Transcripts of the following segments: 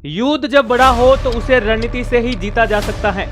युद्ध जब बड़ा हो तो उसे रणनीति से ही जीता जा सकता है।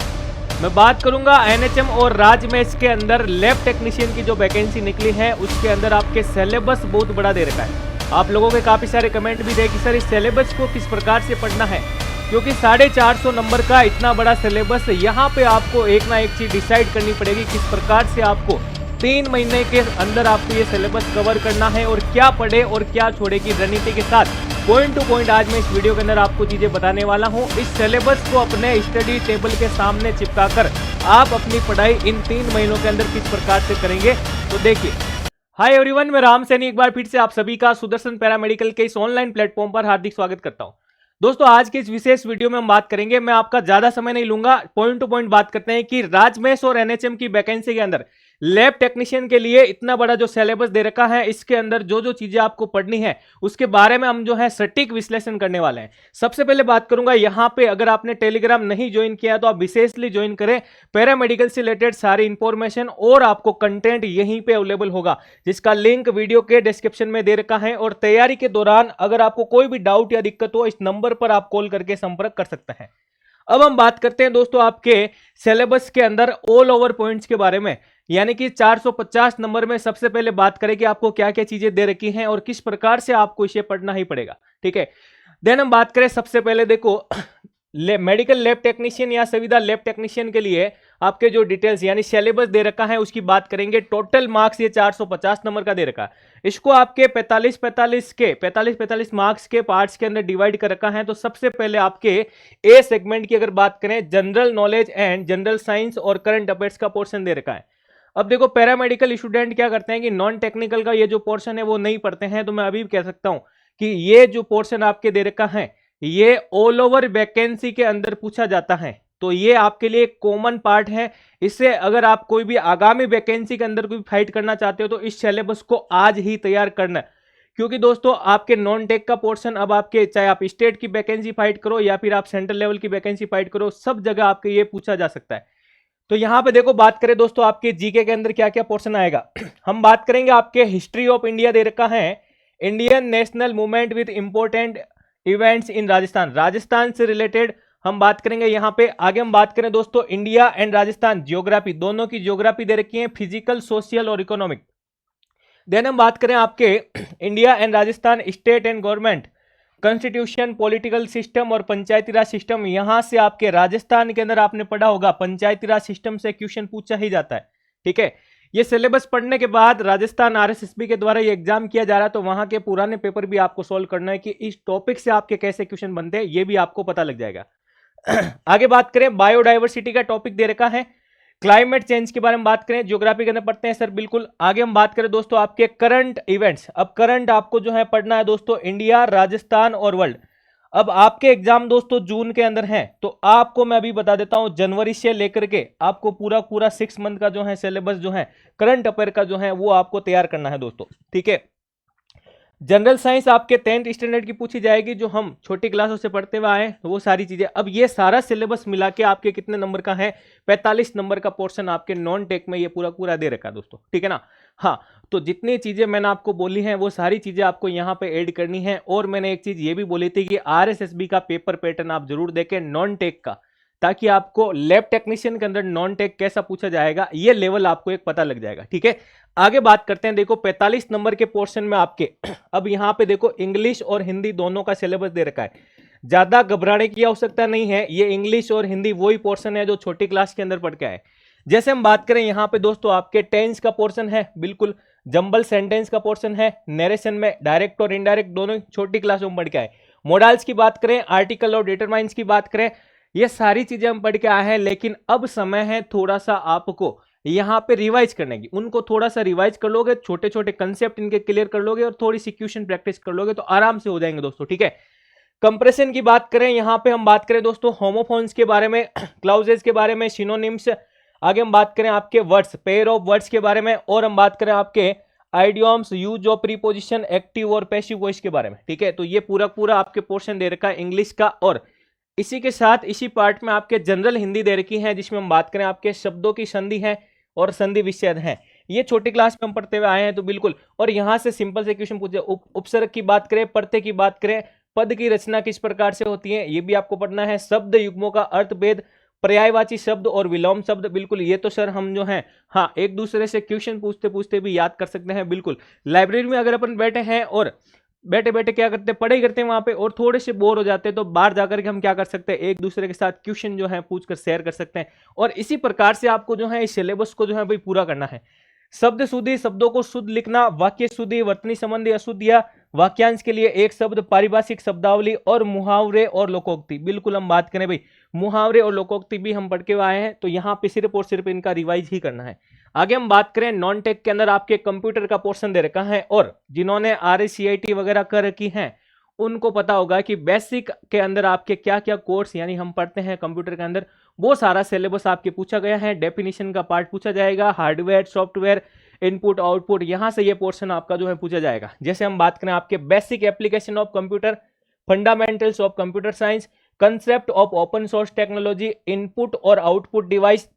मैं बात करूंगा एनएचएम और राज्य में इसके अंदर लैब टेक्नीशियन की जो वैकेंसी निकली है उसके अंदर आपके सिलेबस बहुत बड़ा दे रखा है। आप लोगों के काफी सारे कमेंट भी थे कि सर इस सिलेबस को किस प्रकार से पढ़ना है, क्योंकि 450 नंबर का इतना बड़ा सिलेबस, यहाँ पे आपको एक ना एक चीज डिसाइड करनी पड़ेगी किस प्रकार से आपको 3 महीने के अंदर आपको ये सिलेबस कवर करना है और क्या पढ़े और क्या छोड़े की रणनीति के साथ पॉइंट टू पॉइंट आज मैं इस वीडियो के अंदर आपको चीजें बताने वाला हूं। इस सिलेबस को अपने स्टडी टेबल के सामने चिपकाकर आप अपनी पढ़ाई इन 3 महीनों के अंदर किस प्रकार से करेंगे, तो देखिए। हाय एवरीवन, मैं राम सैनी एक बार फिर से आप सभी का सुदर्शन पैरामेडिकल के इस ऑनलाइन प्लेटफॉर्म पर हार्दिक स्वागत करता हूं। दोस्तों आज के इस विशेष वीडियो में हम बात करेंगे, मैं आपका ज्यादा समय नहीं लूंगा, पॉइंट टू पॉइंट बात करते हैं कि राजमेश और एनएचएम की वैकेंसी के अंदर लैब टेक्नीशियन के लिए इतना बड़ा जो सिलेबस दे रखा है, इसके अंदर जो जो चीजें आपको पढ़नी है उसके बारे में हम जो है सटीक विश्लेषण करने वाले हैं। सबसे पहले बात करूंगा यहाँ पे, अगर आपने टेलीग्राम नहीं ज्वाइन किया तो आप विशेषली ज्वाइन करें। पैरामेडिकल से रिलेटेड सारी इंफॉर्मेशन और आपको कंटेंट यहीं पे अवेलेबल होगा, जिसका लिंक वीडियो के डिस्क्रिप्शन में दे रखा है। और तैयारी के दौरान अगर आपको कोई भी डाउट या दिक्कत हो, इस नंबर पर आप कॉल करके संपर्क कर सकते हैं। अब हम बात करते हैं दोस्तों आपके सिलेबस के अंदर ऑल ओवर पॉइंट्स के बारे में, यानी कि 450 नंबर में सबसे पहले बात करें कि आपको क्या क्या चीजें दे रखी हैं और किस प्रकार से आपको इसे पढ़ना ही पड़ेगा, ठीक है। देन हम बात करें, सबसे पहले देखो मेडिकल लैब टेक्नीशियन या संविदा लैब टेक्नीशियन के लिए आपके जो डिटेल्स यानी सिलेबस दे रखा है उसकी बात करेंगे। टोटल मार्क्स ये 450 नंबर का दे रखा है। इसको आपके 45 मार्क्स के पार्ट्स के अंदर डिवाइड कर रखा है। तो सबसे पहले आपके ए सेगमेंट की अगर बात करें, general knowledge and general science और करंट अफेयर्स का पोर्शन दे रखा है। अब देखो पैरामेडिकल स्टूडेंट क्या करते हैं कि नॉन टेक्निकल का ये जो पोर्शन है वो नहीं पढ़ते हैं, तो मैं अभी कह सकता हूं कि ये जो पोर्शन आपके दे रखा है ये ऑल ओवर वैकेंसी के अंदर पूछा जाता है, तो ये आपके लिए एक कॉमन पार्ट है। इससे अगर आप कोई भी आगामी वैकेंसी के अंदर कोई फाइट करना चाहते हो तो इस सिलेबस को आज ही तैयार करना, क्योंकि दोस्तों आपके नॉन टेक का पोर्शन अब आपके, चाहे आप स्टेट की वैकेंसी फाइट करो या फिर आप सेंट्रल लेवल की वैकेंसी फाइट करो, सब जगह आपके ये पूछा जा सकता है। तो यहां पे देखो बात करें दोस्तों आपके जीके के अंदर क्या क्या पोर्शन आएगा। हम बात करेंगे आपके हिस्ट्री ऑफ इंडिया दे रखा है, Indian national movement with important events in Rajasthan, Rajasthan से रिलेटेड हम बात करेंगे यहाँ पे। आगे हम बात करें दोस्तों इंडिया एंड राजस्थान ज्योग्राफी, दोनों की ज्योग्राफी दे रखी है, फिजिकल, सोशल और इकोनॉमिक। देन हम बात करें आपके India and Rajasthan state and government constitution, political system और पंचायती राज सिस्टम। यहां से आपके राजस्थान के अंदर आपने पढ़ा होगा पंचायती राज सिस्टम से क्वेश्चन पूछा ही जाता है, ठीक है। ये सिलेबस पढ़ने के बाद राजस्थान आरएसएसबी के द्वारा ये एग्जाम किया जा रहा है, तो वहां के पुराने पेपर भी आपको सॉल्व करना है कि इस टॉपिक से आपके कैसे क्वेश्चन बनते हैं, ये भी आपको पता लग जाएगा। आगे बात करें, बायोडाइवर्सिटी का टॉपिक दे रखा है, क्लाइमेट चेंज के बारे में बात करें, ज्योग्राफी के अंदर पढ़ते हैं सर, बिल्कुल। आगे हम बात करें दोस्तों आपके करंट इवेंट्स। अब करंट आपको जो है पढ़ना है दोस्तों इंडिया, राजस्थान और वर्ल्ड। अब आपके एग्जाम दोस्तों जून के अंदर हैं, तो आपको मैं अभी बता देता हूं जनवरी से लेकर के आपको पूरा पूरा 6 मंथ का जो है सिलेबस जो है करंट अफेयर का जो है वो आपको तैयार करना है दोस्तों, ठीक है। जनरल साइंस आपके 10th स्टैंडर्ड की पूछी जाएगी, जो हम छोटी क्लासों से पढ़ते हुए आए, वो सारी चीजें। अब ये सारा सिलेबस मिला के आपके कितने नंबर का है, 45 नंबर का पोर्शन आपके नॉन टेक में ये पूरा पूरा दे रखा है दोस्तों, ठीक है ना। हाँ, तो जितनी चीजें मैंने आपको बोली हैं वो सारी चीजें आपको यहाँ पे ऐड करनी है। और मैंने एक चीज ये भी बोली थी कि आरएसएसबी का पेपर पैटर्न आप जरूर देखें नॉन टेक का, ताकि आपको लैब टेक्नीशियन के अंदर नॉन टेक कैसा पूछा जाएगा ये लेवल आपको एक पता लग जाएगा, ठीक है। आगे बात करते हैं, देखो 45 नंबर के पोर्शन में आपके अब यहां पे देखो इंग्लिश और हिंदी दोनों का सिलेबस दे रखा है। ज्यादा घबराने की आवश्यकता नहीं है, ये इंग्लिश और हिंदी वही पोर्शन है जो छोटी क्लास के अंदर पढ़ के आए। जैसे हम बात करें यहाँ पे दोस्तों आपके टेंस का पोर्शन है, बिल्कुल, जंबल सेंटेंस का पोर्शन है, नरेशन में डायरेक्ट और इनडायरेक्ट दोनों छोटी क्लासों में पढ़ के आए। मॉडल्स की बात करें, आर्टिकल और डिटरमाइंस की बात करें, ये सारी चीजें हम पढ़ के आए हैं। लेकिन अब समय है थोड़ा सा आपको यहाँ पे रिवाइज करने की, उनको थोड़ा सा रिवाइज कर लोगे, छोटे छोटे कंसेप्ट इनके क्लियर कर लोगे और थोड़ी सी क्वेश्चन प्रैक्टिस कर लोगे तो आराम से हो जाएंगे दोस्तों, ठीक है। कंप्रेशन की बात करें, यहाँ पे हम बात करें दोस्तों होमोफोन्स के बारे में, क्लाउजेज के बारे में, सिनोनिम्स। आगे हम बात करें आपके वर्ड्स, पेयर ऑफ वर्ड्स के बारे में, और हम बात करें आपके idioms, use of preposition, active और पैसिव वॉइस के बारे में, ठीक है। तो ये पूरा पूरा आपके पोर्शन दे रखा है इंग्लिश का। और इसी के साथ इसी पार्ट में आपके जनरल हिंदी दे रखी है, जिसमें हम बात करें आपके शब्दों की संधि है और संधि विच्छेद है। ये छोटी क्लास में हम पढ़ते हुए आए हैं, तो बिल्कुल। और यहां से सिंपल से क्वेश्चन पूछे, उपसर्ग की बात करें, प्रत्यय की बात करें, पद की रचना किस प्रकार से होती है ये भी आपको पढ़ना है, शब्द युग्मों का अर्थभेद, पर्यायवाची शब्द और विलोम शब्द, बिल्कुल ये तो सर हम जो है हाँ एक दूसरे से क्वेश्चन पूछते पूछते भी याद कर सकते हैं। बिल्कुल लाइब्रेरी में अगर अपन बैठे हैं और बैठे बैठे क्या करते हैं, पढ़ाई करते हैं वहां पे और थोड़े से बोर हो जाते हैं तो बाहर जाकर के हम क्या कर सकते हैं, एक दूसरे के साथ क्वेश्चन जो है पूछकर शेयर कर सकते हैं। और इसी प्रकार से आपको जो है इस सिलेबस को जो है भाई पूरा करना है। शब्द शुद्धि, शब्दों को शुद्ध लिखना, वाक्य शुद्धि, वर्तनी संबंधी अशुद्धियां, वाक्यांश के लिए एक शब्द, पारिभाषिक शब्दावली और मुहावरे और लोकोक्ति। बिल्कुल हम बात करें भाई मुहावरे और लोकोक्ति भी हम पढ़ के आए हैं, तो यहाँ पे सिर्फ और सिर्फ इनका रिवाइज ही करना है। आगे हम बात करें नॉन टेक के अंदर आपके कंप्यूटर का पोर्शन दे रखा है, और जिन्होंने RACIT वगैरह कर रखी है उनको पता होगा कि बेसिक के अंदर आपके क्या क्या कोर्स यानी हम पढ़ते हैं कंप्यूटर के अंदर, वो सारा सिलेबस आपके पूछा गया है। डेफिनेशन का पार्ट पूछा जाएगा, हार्डवेयर सॉफ्टवेयर इनपुट आउटपुट, यहां से ये पोर्शन आपका जो है पूछा जाएगा। जैसे हम बात करें आपके basic application of computer, fundamentals of computer science, concept of open source technology, input और आउटपुट डिवाइस,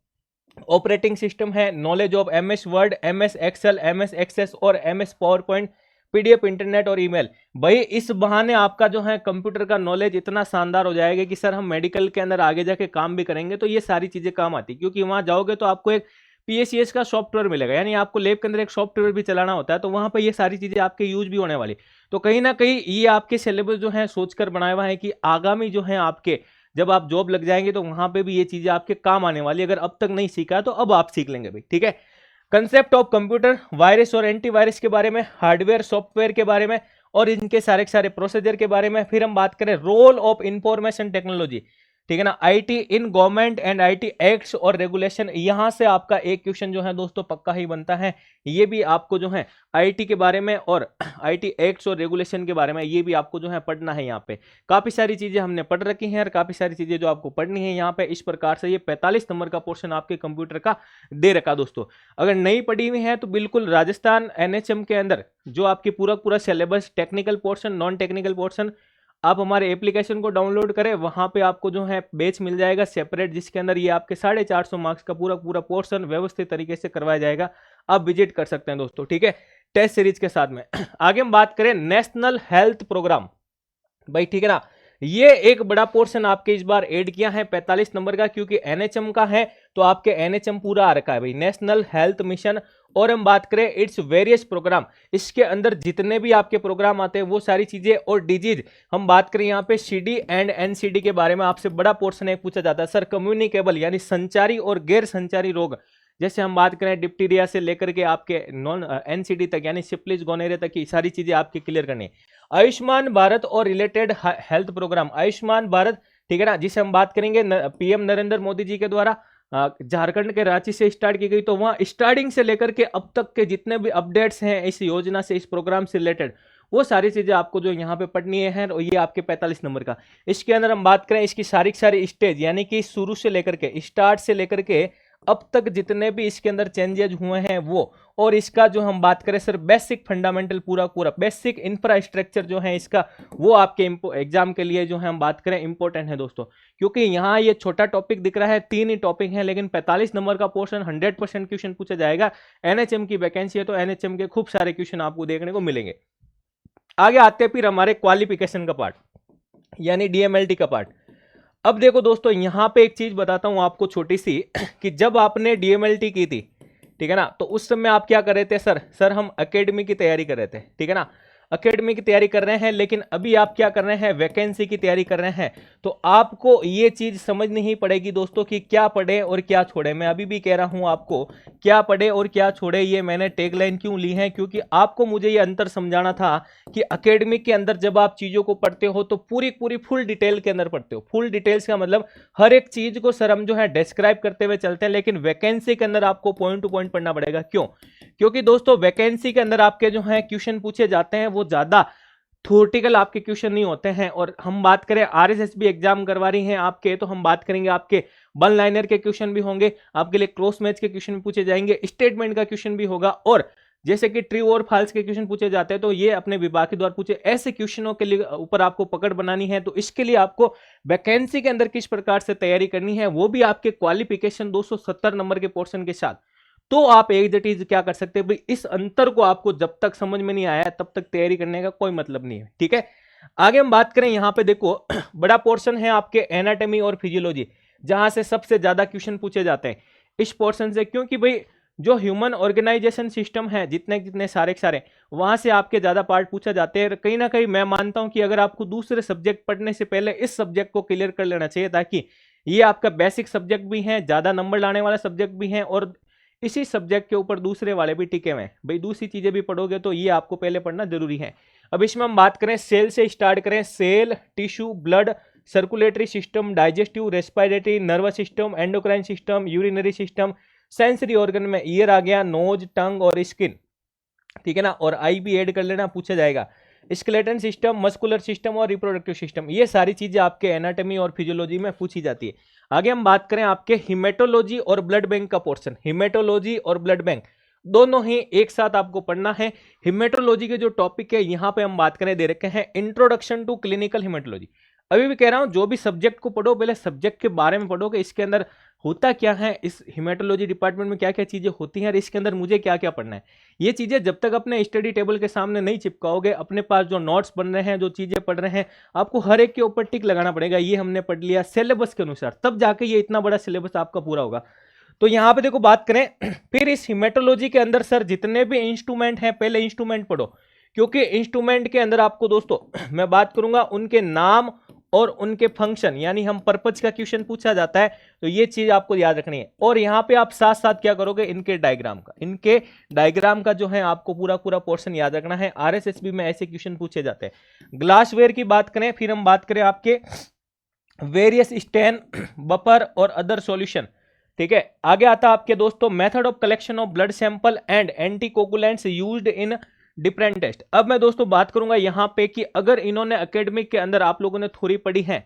ऑपरेटिंग सिस्टम है, knowledge of MS word, MS excel, MS access और MS PowerPoint, PDF internet और email. भाई इस बहाने आपका जो है कंप्यूटर का नॉलेज इतना शानदार हो जाएगा कि सर हम मेडिकल के अंदर आगे जाके काम भी करेंगे तो ये सारी चीजें काम आती, क्योंकि वहां जाओगे तो आपको एक PACS का सॉफ्टवेयर मिलेगा, यानी आपको लैब के अंदर एक सॉफ्टवेयर भी चलाना होता है, तो वहां पर ये सारी चीजें आपके यूज भी होने वाली। तो कहीं ना कहीं ये आपके सिलेबस जो है सोचकर बनाया हुआ है कि आगामी जो है आपके जब आप जॉब लग जाएंगे तो वहां पे भी ये चीजें आपके काम आने वाली। अगर अब तक नहीं सीखा तो अब आप सीख लेंगे भाई, ठीक है। कंसेप्ट ऑफ कंप्यूटर, वायरस और एंटीवायरस के बारे में, हार्डवेयर सॉफ्टवेयर के बारे में और इनके सारे सारे प्रोसीजर के बारे में। फिर हम बात करें रोल ऑफ इंफॉर्मेशन टेक्नोलॉजी, ठीक है ना, IT in government and IT acts और रेगुलेशन। यहां से आपका एक क्वेश्चन जो है दोस्तों पक्का ही बनता है, ये भी आपको जो है IT के बारे में और IT एक्ट्स और रेगुलेशन के बारे में ये भी आपको जो है पढ़ना है। यहाँ पे काफी सारी चीजें हमने पढ़ रखी हैं और काफी सारी चीजें जो आपको पढ़नी है यहाँ पे। इस प्रकार से ये 45 नंबर का पोर्शन आपके कंप्यूटर का दे रखा दोस्तों। अगर नहीं पढ़ी हुई है तो बिल्कुल राजस्थान NHM के अंदर जो आपकी पूरा syllabus, technical portion, non technical portion, आप हमारे एप्लीकेशन को डाउनलोड करें, वहां पे आपको जो है बैच मिल जाएगा सेपरेट, जिसके अंदर ये आपके 450 मार्क्स का पूरा पोर्शन व्यवस्थित तरीके से करवाया जाएगा। आप विजिट कर सकते हैं दोस्तों, ठीक है, टेस्ट सीरीज के साथ में। आगे हम बात करें नेशनल हेल्थ प्रोग्राम, भाई ठीक है ना, ये एक बड़ा पोर्शन आपके इस बार ऐड किया है 45 नंबर का, क्योंकि NHM का है तो आपके NHM पूरा आ रखा है भाई, नेशनल हेल्थ मिशन। और हम बात करें इट्स वेरियस प्रोग्राम, इसके अंदर जितने भी आपके प्रोग्राम आते हैं वो सारी चीजें, और डिजीज हम बात करें यहाँ पे CD एंड NCD के बारे में आपसे बड़ा पोर्शन एक पूछा जाता है सर, कम्युनिकेबल यानी संचारी और गैर संचारी रोग, जैसे हम बात करें डिप्टीरिया से लेकर के आपके नॉन NCD तक यानी सिफिलिस गोनेरिया तक की सारी चीजें आपकी क्लियर करनी है। आयुष्मान भारत और related health program, Ayushman Bharat ठीक है ना, जिसे हम बात करेंगे PM नरेंद्र मोदी जी के द्वारा झारखंड के रांची से स्टार्ट की गई, तो वहां स्टार्टिंग से लेकर के अब तक के जितने भी अपडेट्स हैं इस योजना से, इस प्रोग्राम से रिलेटेड, वो सारी चीजें आपको जो यहाँ पे पढ़नी है। और ये आपके 45 नंबर का। इसके अंदर हम बात करें इसकी सारी स्टेज, यानी कि शुरू से लेकर के, स्टार्ट से लेकर के अब तक जितने भी इसके अंदर चेंजेज हुए हैं वो, और इसका जो हम बात करें सर बेसिक फंडामेंटल पूरा बेसिक इंफ्रास्ट्रक्चर जो है इसका, वो आपके एग्जाम के लिए जो है हम बात करें इंपॉर्टेंट है दोस्तों। क्योंकि यहाँ ये छोटा टॉपिक दिख रहा है, 3 ही टॉपिक है, लेकिन 45 नंबर का पोर्शन 100% क्वेश्चन पूछा जाएगा। NHM की वैकेंसी है तो NHM के खूब सारे क्वेश्चन आपको देखने को मिलेंगे। आगे आते हैं फिर हमारे क्वालिफिकेशन का पार्ट, यानी DMLT का पार्ट। अब देखो दोस्तों, यहां पे एक चीज बताता हूं आपको छोटी सी, कि जब आपने DMLT की थी, ठीक है ना, तो उस समय आप क्या कर रहे थे सर हम एकेडमी की तैयारी कर रहे थे, ठीक है ना, एकेडमी की तैयारी कर रहे हैं। लेकिन अभी आप क्या कर रहे हैं, वैकेंसी की तैयारी कर रहे हैं। तो आपको ये चीज समझनी ही पड़ेगी दोस्तों कि क्या पढ़े और क्या छोड़े। मैं अभी भी कह रहा हूं आपको, क्या पढ़े और क्या छोड़े, ये मैंने टैगलाइन क्यों ली है, क्योंकि आपको मुझे ये अंतर समझाना था कि एकेडमिक के अंदर जब आप चीजों को पढ़ते हो तो पूरी फुल डिटेल के अंदर पढ़ते हो। फुल डिटेल्स का मतलब हर एक चीज को सर हम जो है डिस्क्राइब करते हुए चलते हैं, लेकिन वैकेंसी के अंदर आपको पॉइंट टू पॉइंट पढ़ना पड़ेगा। क्यों? क्योंकि दोस्तों वैकेंसी के अंदर आपके जो है क्वेश्चन पूछे जाते हैं वो ज्यादा थ्योरेटिकल आपके क्वेश्चन नहीं होते हैं। और हम बात करें RSSB एग्जाम करवा रही हैं आपके, तो हम बात करेंगे आपके वन लाइनर के क्वेश्चन भी होंगे, आपके लिए क्रॉस मैच के क्वेश्चन भी पूछे जाएंगे, स्टेटमेंट का क्वेश्चन भी होगा, और जैसे कि ट्रू और फॉल्स के क्वेश्चन पूछे जाते हैं तो ये अपने विभाग के द्वारा पूछे, ऐसे क्वेश्चनों के लिए ऊपर आपको पकड़ बनानी है। तो इसके लिए आपको वैकेंसी के अंदर किस प्रकार से तैयारी करनी है, वो भी आपके क्वालिफिकेशन 270 नंबर के पोर्शन के साथ, तो आप एक जटीज क्या कर सकते हैं भाई, इस अंतर को आपको जब तक समझ में नहीं आया तब तक तैयारी करने का कोई मतलब नहीं है, ठीक है। आगे हम बात करें यहाँ पे देखो बड़ा पोर्शन है आपके एनाटॉमी और फिजियोलॉजी, जहां से सबसे ज्यादा क्वेश्चन पूछे जाते हैं इस पोर्शन से, क्योंकि भाई जो ह्यूमन ऑर्गेनाइजेशन सिस्टम है जितने जितने सारे सारे वहां से आपके ज्यादा पार्ट पूछे जाते हैं। कहीं ना कहीं मैं मानता हूं कि अगर आपको दूसरे सब्जेक्ट पढ़ने से पहले इस सब्जेक्ट को क्लियर कर लेना चाहिए, ताकि ये आपका बेसिक सब्जेक्ट भी है, ज्यादा नंबर लाने वाला सब्जेक्ट भी है, और इसी सब्जेक्ट के ऊपर दूसरे वाले भी टिके हुए हैं। भाई दूसरी चीजें भी पढ़ोगे तो ये आपको पहले पढ़ना जरूरी है। अब इसमें हम बात करें सेल से स्टार्ट करें, cell, tissue, blood, circulatory system, digestive, respiratory, nervous system, endocrine system, urinary system, sensory organ में ईयर आ गया, नोज, टंग और स्किन, ठीक है ना, और आई भी ऐड कर लेना, पूछा जाएगा। स्केलेटन सिस्टम, मस्कुलर सिस्टम और रिप्रोडक्टिव सिस्टम, ये सारी चीजें आपके एनाटॉमी और फिजियोलॉजी में पूछी जाती है। आगे हम बात करें आपके हिमेटोलॉजी और ब्लड बैंक का पोर्शन। हिमेटोलॉजी और ब्लड बैंक दोनों ही एक साथ आपको पढ़ना है। हिमेटोलॉजी के जो टॉपिक है यहां पे हम बात करें दे रखे हैं इंट्रोडक्शन टू क्लिनिकल हिमेटोलॉजी। अभी भी कह रहा हूं जो भी सब्जेक्ट को पढ़ो पहले सब्जेक्ट के बारे में पढ़ोगे, इसके अंदर होता क्या है, इस हिमेटोलॉजी डिपार्टमेंट में क्या क्या चीजें होती हैं और इसके अंदर मुझे क्या क्या पढ़ना है। ये चीजें जब तक अपने स्टडी टेबल के सामने नहीं चिपकाओगे, अपने पास जो नोट्स बन रहे हैं, जो चीजें पढ़ रहे हैं, आपको हर एक के ऊपर टिक लगाना पड़ेगा, ये हमने पढ़ लिया सिलेबस के अनुसार, तब जाके ये इतना बड़ा सिलेबस आपका पूरा होगा। तो यहां पे देखो बात करें फिर इस हिमेटोलॉजी के अंदर सर जितने भी इंस्ट्रूमेंट हैं पहले इंस्ट्रूमेंट पढ़ो, क्योंकि इंस्ट्रूमेंट के अंदर आपको दोस्तों मैं बात करूंगा उनके नाम और उनके फंक्शन, यानी हम पर्पज का क्वेश्चन पूछा जाता है, तो ये चीज आपको याद रखनी है। और यहां पे आप साथ साथ क्या करोगे, इनके डायग्राम का जो है आपको पूरा पूरा पोर्शन याद रखना है। आरएसएसबी में ऐसे क्वेश्चन पूछे जाते हैं। ग्लासवेयर की बात करें, फिर हम बात करें आपके वेरियस स्टेन, बफर और अदर सॉल्यूशन, ठीक है। आगे आता आपके दोस्तों method of collection of blood sample and anticoagulants used in different test. अब मैं दोस्तों बात करूंगा यहां पे कि अगर इन्होंने एकेडमिक के अंदर आप लोगों ने थ्योरी पढ़ी है,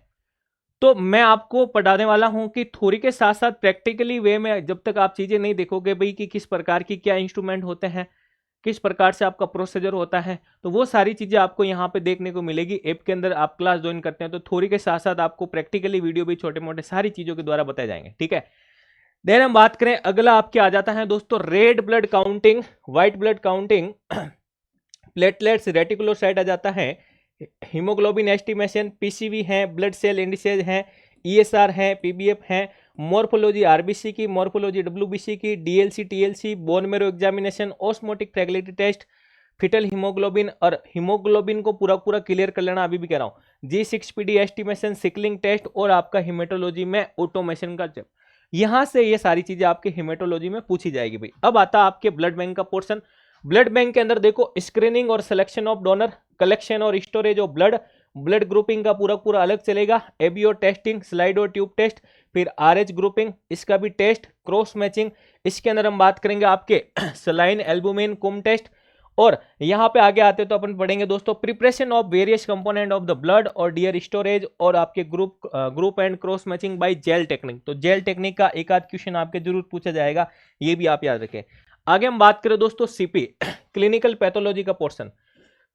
तो मैं आपको पढ़ाने वाला हूं कि थ्योरी के साथ साथ प्रैक्टिकली वे में जब तक आप चीजें नहीं देखोगे भाई कि किस प्रकार की क्या इंस्ट्रूमेंट होते हैं, किस प्रकार से आपका प्रोसीजर होता है, तो वो सारी चीजें आपको यहाँ पे देखने को मिलेगी। ऐप के अंदर आप क्लास ज्वाइन करते हैं तो थ्योरी के साथ साथ आपको प्रैक्टिकली वीडियो भी छोटे मोटे सारी चीजों के द्वारा बताए जाएंगे, ठीक है। देन हम बात करें, अगला आपके आ जाता है दोस्तों red blood counting, white blood counting, platelets, reticulocyte आ जाता है, हीमोग्लोबिन एस्टिमेशन, पीसीवी है, ब्लड सेल इंडिसेज है, ईएसआर है, पीबीएफ है, मॉर्फोलॉजी आरबीसी की, मॉर्फोलॉजी डब्ल्यूबीसी की, DLC, TLC, bone marrow examination, osmotic fragility test, foetal haemoglobin, और हीमोग्लोबिन को पूरा पूरा क्लियर कर लेना, अभी भी कह रहा हूं, G6PD एस्टिमेशन, सिकलिंग टेस्ट, और आपका हिमेटोलॉजी में ऑटोमेशन का चैप्टर। यहां से ये सारी चीजें आपके हिमेटोलॉजी में पूछी जाएगी भाई। अब आता आपके ब्लड बैंक का पोर्शन। ब्लड बैंक के अंदर देखो स्क्रीनिंग और सिलेक्शन ऑफ डोनर, कलेक्शन और storage of blood, blood grouping का पूरा पूरा अलग चलेगा, ABO testing, slide tube test, फिर आरएच ग्रुपिंग, इसका भी टेस्ट, क्रॉस मैचिंग, इसके अंदर हम बात करेंगे आपके सलाइन, एल्बुमिन, कुम टेस्ट, और यहां पे आगे आते तो अपन पढ़ेंगे दोस्तों preparation of various component of the blood और डियर स्टोरेज, और आपके group and cross matching by gel technique. तो जेल टेक्निक का एक आध क्वेश्चन आपके जरूर पूछा जाएगा, ये भी आप याद रखें। आगे हम बात करें दोस्तों सीपी, क्लिनिकल पैथोलॉजी का पोर्शन,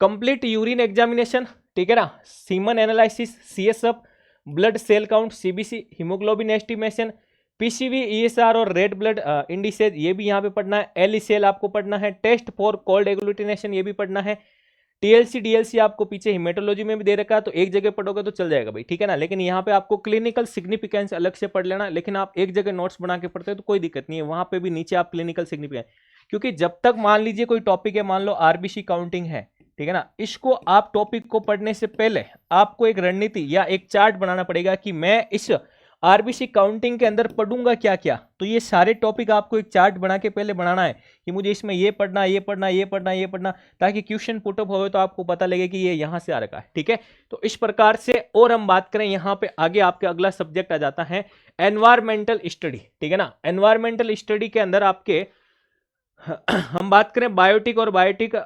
कंप्लीट यूरिन एग्जामिनेशन, ठीक है ना, semen analysis, CSF, blood cell count, CBC, haemoglobin estimation, PCV, ESR और रेड ब्लड इंडिसेज, ये भी यहाँ पे पढ़ना है। एलिसेल आपको पढ़ना है, टेस्ट फॉर कोल्ड एग्लूटिनेशन ये भी पढ़ना है, टीएलसी डीएलसी आपको पीछे हिमेटोलॉजी में भी दे रखा है, तो एक जगह पढ़ोगे तो चल जाएगा भाई, ठीक है ना। लेकिन यहाँ पे आपको क्लिनिकल सिग्निफिकेंस अलग से पढ़ लेना, लेकिन आप एक जगह नोट्स बना के पढ़ते हो तो कोई दिक्कत नहीं है, वहां पे भी नीचे आप क्लिनिकल सिग्निफिकेंस, क्योंकि जब तक मान लीजिए कोई टॉपिक है, मान लो आरबीसी काउंटिंग है, ठीक है ना, इसको आप टॉपिक को पढ़ने से पहले आपको एक रणनीति या एक चार्ट बनाना पड़ेगा कि मैं इस आरबीसी काउंटिंग के अंदर पढ़ूंगा क्या क्या। तो ये सारे टॉपिक आपको एक चार्ट बना के पहले बनाना है कि मुझे इसमें ये पढ़ना, ये पढ़ना, ये पढ़ना, ये पढ़ना, ताकि क्वेश्चन पुटअप हो तो आपको पता लगे कि ये यहां से आ रखा है, ठीक है। तो इस प्रकार से, और हम बात करें यहां पे आगे आपके अगला सब्जेक्ट आ जाता है एनवायरमेंटल स्टडी, ठीक है ना। एनवायरमेंटल स्टडी के अंदर आपके हम बात करें बायोटिक और बायोटिक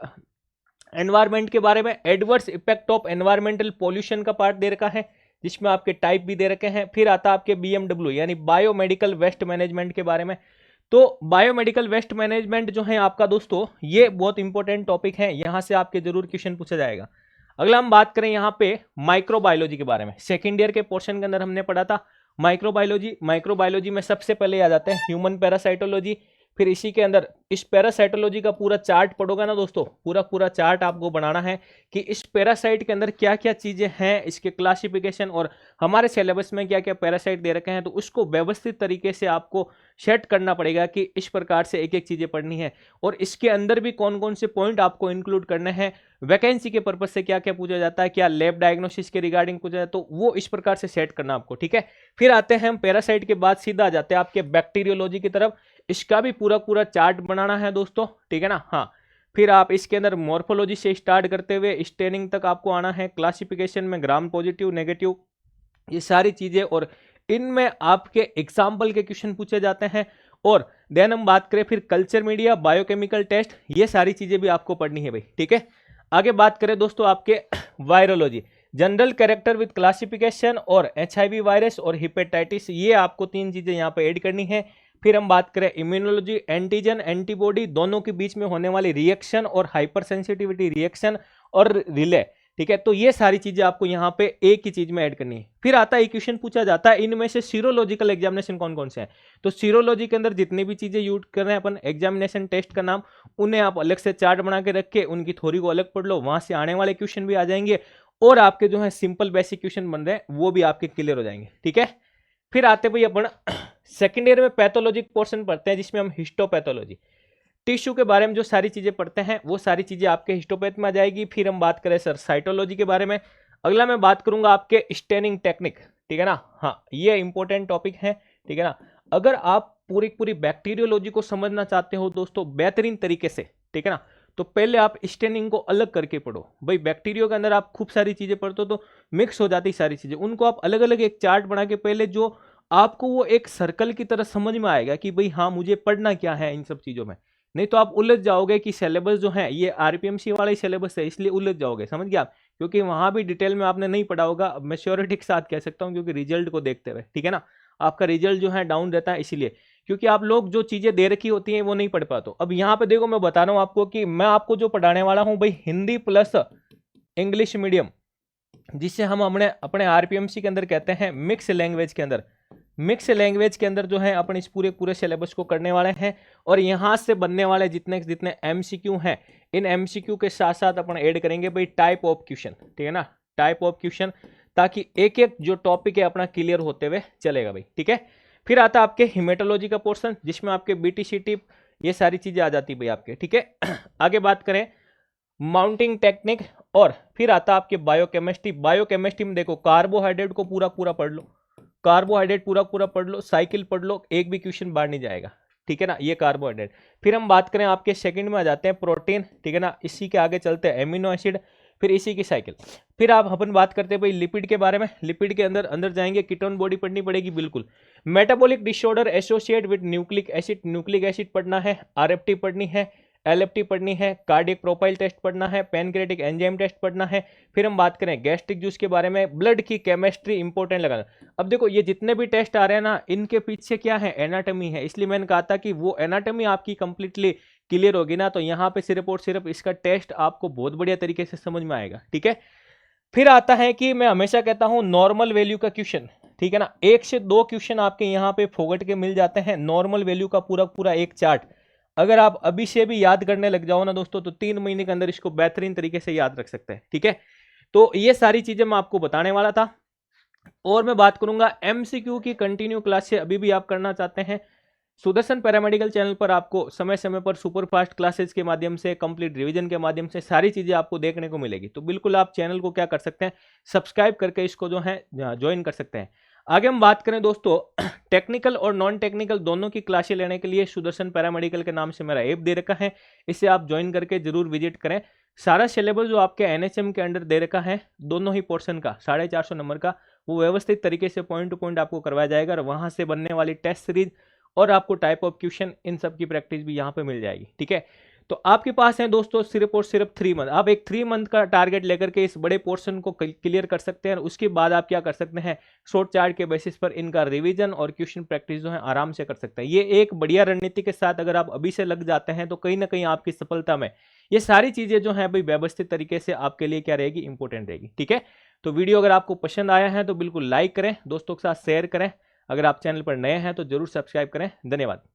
एनवायरमेंट के बारे में, adverse effect of environmental pollution का पार्ट दे रखा है, जिसमें आपके टाइप भी दे रखे हैं। फिर आता आपके बीएमडब्ल्यू यानी बायोमेडिकल वेस्ट मैनेजमेंट के बारे में। तो बायोमेडिकल वेस्ट मैनेजमेंट जो है आपका दोस्तों, ये बहुत इंपॉर्टेंट टॉपिक है, यहां से आपके जरूर क्वेश्चन पूछा जाएगा। अगला हम बात करें यहाँ पे माइक्रोबायोलॉजी के बारे में। सेकेंड ईयर के पोर्शन के अंदर हमने पढ़ा था माइक्रोबायोलॉजी। माइक्रोबायोलॉजी में सबसे पहले आ जाते हैं ह्यूमन पैरासाइटोलॉजी, फिर इसी के अंदर इस पैरासाइटोलॉजी का पूरा चार्ट पढ़ोगे ना दोस्तों, पूरा चार्ट आपको बनाना है कि इस पैरासाइट के अंदर क्या क्या चीजें हैं, इसके क्लासिफिकेशन और हमारे सिलेबस में क्या क्या पैरासाइट दे रखे हैं, तो उसको व्यवस्थित तरीके से आपको सेट करना पड़ेगा कि इस प्रकार से एक एक चीजें पढ़नी है और इसके अंदर भी कौन कौन से पॉइंट आपको इंक्लूड करने हैं, वैकेंसी के पर्पज से क्या क्या पूछा जाता है, क्या लैब डायग्नोसिस के रिगार्डिंग पूछा जाता है, तो वो इस प्रकार से सेट करना आपको, ठीक है। फिर आते हैं हम पैरासाइट के बाद सीधा आ जाते हैं आपके बैक्टीरियोलॉजी की तरफ। इसका भी पूरा चार्ट बनाना है दोस्तों, ठीक है ना। हाँ, फिर आप इसके अंदर मॉर्फोलॉजी से स्टार्ट करते हुए स्टेनिंग तक आपको आना है, क्लासिफिकेशन में ग्राम पॉजिटिव नेगेटिव ये सारी चीजें, और इनमें आपके एग्जाम्पल के क्वेश्चन पूछे जाते हैं। और देन हम बात करें फिर कल्चर मीडिया, बायोकेमिकल टेस्ट, ये सारी चीजें भी आपको पढ़नी है भाई, ठीक है। आगे बात करें दोस्तों आपके virology, general character with classification और HIV वायरस और हिपेटाइटिस, ये आपको 3 चीजें यहाँ पे ऐड करनी है। फिर हम बात करें इम्यूनोलॉजी, एंटीजन एंटीबॉडी दोनों के बीच में होने वाली रिएक्शन और हाइपर सेंसिटिविटी रिएक्शन और रिले, ठीक है। तो ये सारी चीजें आपको यहाँ पे एक ही चीज में ऐड करनी है। फिर आता है क्वेश्चन पूछा जाता है इनमें से सीरोलॉजिकल एग्जामिनेशन कौन कौन से हैं, तो सीरोलॉजी के अंदर जितनी भी चीजें यूज कर रहे हैं अपन एग्जामिनेशन टेस्ट का नाम, उन्हें आप अलग से चार्ट बना के रख के उनकी थ्योरी को अलग पढ़ लो, वहां से आने वाले क्वेश्चन भी आ जाएंगे और आपके जो है सिंपल बेसिक क्वेश्चन बन रहे हैं वो भी आपके क्लियर हो जाएंगे, ठीक है। फिर आते भाई अपन सेकेंड ईयर में पैथोलॉजिक पोर्शन पढ़ते हैं जिसमें हम हिस्टोपैथोलॉजी, टिश्यू के बारे में जो सारी चीजें पढ़ते हैं वो सारी चीजें आपके हिस्टोपैथ में आ जाएगी। फिर हम बात करें सर साइटोलॉजी के बारे में, अगला मैं बात करूंगा आपके स्टेनिंग टेक्निक, ठीक है ना। हाँ, ये इंपॉर्टेंट टॉपिक है, ठीक है ना। अगर आप पूरी बैक्टीरियोलॉजी को समझना चाहते हो दोस्तों बेहतरीन तरीके से, ठीक है ना, तो पहले आप स्टेनिंग को अलग करके पढ़ो भाई। बैक्टीरियो के अंदर आप खूब सारी चीजें पढ़ते हो तो मिक्स हो जाती सारी चीजें, उनको आप अलग अलग एक चार्ट बना के पहले जो आपको वो एक सर्कल की तरह समझ में आएगा कि भाई हाँ मुझे पढ़ना क्या है इन सब चीजों में, नहीं तो आप उलझ जाओगे कि सिलेबस जो है ये RPMC वाला ही सिलेबस है इसलिए उलझ जाओगे, समझ गया आप, क्योंकि वहां भी डिटेल में आपने नहीं पढ़ा होगा। मैं श्योरिटी के साथ कह सकता हूँ क्योंकि रिजल्ट को देखते हुए, ठीक है ना, आपका रिजल्ट जो है डाउन रहता है इसीलिए, क्योंकि आप लोग जो चीजें दे रखी होती हैं वो नहीं पढ़ पाते। अब यहाँ पे देखो मैं बता रहा हूँ आपको कि मैं आपको जो पढ़ाने वाला हूँ भाई हिंदी प्लस इंग्लिश मीडियम, जिसे हम अपने RPMC के अंदर कहते हैं मिक्स लैंग्वेज के अंदर, मिक्स लैंग्वेज के अंदर जो है अपन इस पूरे सिलेबस को करने वाले हैं। और यहाँ से बनने वाले जितने MCQ हैं इन MCQ के साथ साथ अपन ऐड करेंगे भाई टाइप ऑफ क्वेश्चन, ठीक है ना, टाइप ऑफ क्वेश्चन, ताकि एक एक जो टॉपिक है अपना क्लियर होते हुए चलेगा भाई, ठीक है। फिर आता है आपके हिमेटोलॉजी का पोर्शन जिसमें आपके BT CT ये सारी चीजें आ जाती भाई आपके, ठीक है। आगे बात करें माउंटिंग टेक्निक, और फिर आता है आपके बायोकेमिस्ट्री। बायोकेमिस्ट्री में देखो कार्बोहाइड्रेट को पूरा पढ़ लो, कार्बोहाइड्रेट पूरा पढ़ लो, साइकिल पढ़ लो, एक भी क्वेश्चन बाहर नहीं जाएगा, ठीक है ना, ये कार्बोहाइड्रेट। फिर हम बात करें आपके सेकंड में आ जाते हैं प्रोटीन, ठीक है ना, इसी के आगे चलते हैं एमिनो एसिड, फिर इसी की साइकिल। फिर आप अपन बात करते हैं भाई लिपिड के बारे में, लिपिड के अंदर जाएंगे, कीटोन बॉडी पढ़नी पड़ेगी बिल्कुल, metabolic disorder associate with nucleic acid पढ़ना है, RFT पढ़नी है, LFT पढ़नी है, कार्डियक प्रोफाइल टेस्ट पढ़ना है, पैनक्रियाटिक एंजाइम टेस्ट पढ़ना है। फिर हम बात करें गैस्ट्रिक जूस के बारे में, ब्लड की केमिस्ट्री इंपॉर्टेंट लगाना। अब देखो ये जितने भी टेस्ट आ रहे हैं ना इनके पीछे क्या है, एनाटॉमी है, इसलिए मैंने कहा था कि वो एनाटॉमी आपकी कंप्लीटली क्लियर होगी ना तो यहाँ पे सिर्फ और सिर्फ इसका टेस्ट आपको बहुत बढ़िया तरीके से समझ में आएगा, ठीक है। फिर आता है कि मैं हमेशा कहता हूं नॉर्मल वैल्यू का क्वेश्चन, ठीक है ना, 1 से 2 क्वेश्चन आपके यहाँ पे फोगट के मिल जाते हैं। नॉर्मल वैल्यू का पूरा एक चार्ट अगर आप अभी से भी याद करने लग जाओ ना दोस्तों तो 3 महीने के अंदर इसको बेहतरीन तरीके से याद रख सकते हैं, ठीक है। तो ये सारी चीजें मैं आपको बताने वाला था। और मैं बात करूंगा MCQ की कंटिन्यू क्लास से अभी भी आप करना चाहते हैं, सुदर्शन पैरामेडिकल चैनल पर आपको समय समय पर सुपर फास्ट क्लासेस के माध्यम से, कंप्लीट रिवीजन के माध्यम से सारी चीजें आपको देखने को मिलेगी। तो बिल्कुल आप चैनल को क्या कर सकते हैं, सब्सक्राइब करके इसको जो है ज्वाइन कर सकते हैं। आगे हम बात करें दोस्तों टेक्निकल और नॉन टेक्निकल दोनों की क्लासें लेने के लिए सुदर्शन पैरामेडिकल के नाम से मेरा ऐप दे रखा है, इसे आप ज्वाइन करके जरूर विजिट करें। सारा सिलेबस जो आपके NHM के अंडर दे रखा है दोनों ही पोर्शन का 450 नंबर का, वो व्यवस्थित तरीके से पॉइंट टू पॉइंट आपको करवाया जाएगा और वहां से बनने वाली टेस्ट सीरीज और आपको टाइप ऑफ क्वेश्चन इन सब की प्रैक्टिस भी यहाँ पे मिल जाएगी, ठीक है। तो आपके पास है दोस्तों सिर्फ और सिर्फ 3 मंथ, आप एक 3 मंथ का टारगेट लेकर के इस बड़े पोर्शन को क्लियर कर सकते हैं। और उसके बाद आप क्या कर सकते हैं, शॉर्ट चार्ट के बेसिस पर इनका रिवीजन और क्वेश्चन प्रैक्टिस जो है आराम से कर सकते हैं। ये एक बढ़िया रणनीति के साथ अगर आप अभी से लग जाते हैं तो कहीं ना कहीं आपकी सफलता में ये सारी चीजें जो है भाई व्यवस्थित तरीके से आपके लिए क्या रहेगी, इंपॉर्टेंट रहेगी, ठीक है। तो वीडियो अगर आपको पसंद आया है तो बिल्कुल लाइक करें, दोस्तों के साथ शेयर करें, अगर आप चैनल पर नए हैं तो जरूर सब्सक्राइब करें। धन्यवाद।